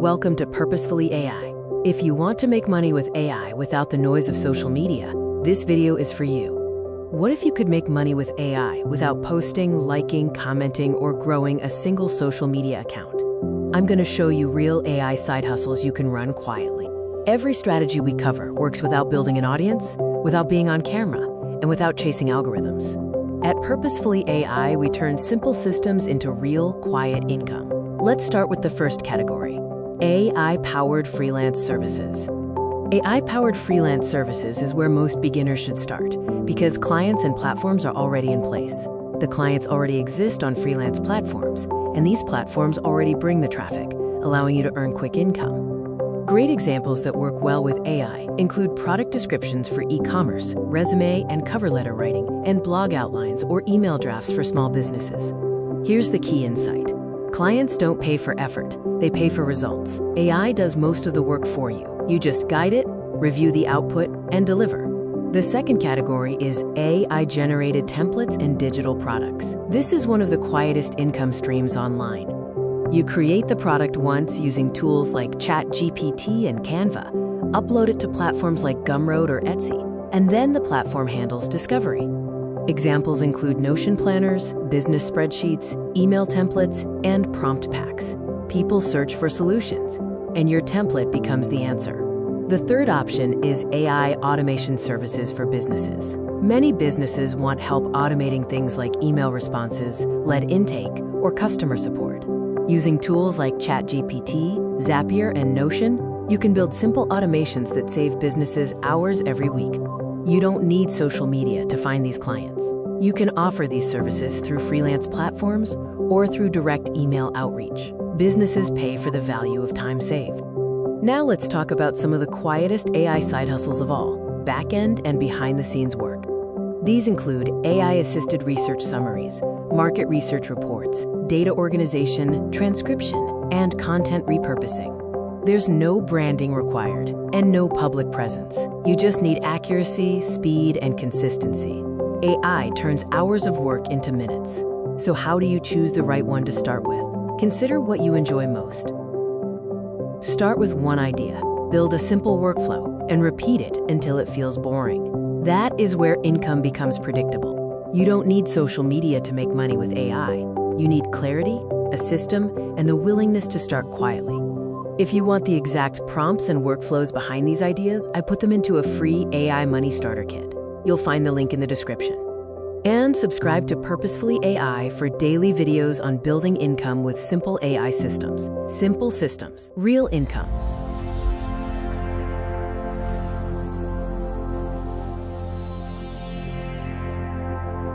welcome to Purposefully AI. If you want to make money with AI without the noise of social media, this video is for you. What if you could make money with AI without posting, liking, commenting, or growing a single social media account? I'm going to show you real AI side hustles you can run quietly. Every strategy we cover works without building an audience, without being on camera, and without chasing algorithms. At Purposefully AI, we turn simple systems into real, quiet income. Let's start with the first category: AI-powered freelance services. AI-powered freelance services is where most beginners should start because clients and platforms are already in place. The clients already exist on freelance platforms, and these platforms already bring the traffic, allowing you to earn quick income. Great examples that work well with AI include product descriptions for e-commerce, resume and cover letter writing, and blog outlines or email drafts for small businesses. Here's the key insight. Clients don't pay for effort, they pay for results. AI does most of the work for you. You just guide it, review the output, and deliver. The second category is AI-generated templates and digital products. This is one of the quietest income streams online. You create the product once using tools like ChatGPT and Canva, upload it to platforms like Gumroad or Etsy, and then the platform handles discovery. Examples include Notion planners, business spreadsheets, email templates, and prompt packs. People search for solutions, and your template becomes the answer. The third option is AI automation services for businesses. Many businesses want help automating things like email responses, lead intake, or customer support. Using tools like ChatGPT, Zapier, and Notion, you can build simple automations that save businesses hours every week. You don't need social media to find these clients. You can offer these services through freelance platforms or through direct email outreach. Businesses pay for the value of time saved. Now let's talk about some of the quietest AI side hustles of all: back-end and behind-the-scenes work. These include AI-assisted research summaries, market research reports, data organization, transcription, and content repurposing. There's no branding required and no public presence. You just need accuracy, speed, and consistency. AI turns hours of work into minutes. So how do you choose the right one to start with? Consider what you enjoy most. Start with one idea, build a simple workflow, and repeat it until it feels boring. That is where income becomes predictable. You don't need social media to make money with AI. You need clarity, a system, and the willingness to start quietly. If you want the exact prompts and workflows behind these ideas, I put them into a free AI Money Starter Kit. You'll find the link in the description. And subscribe to Purposefully AI for daily videos on building income with simple AI systems. Simple systems, real income.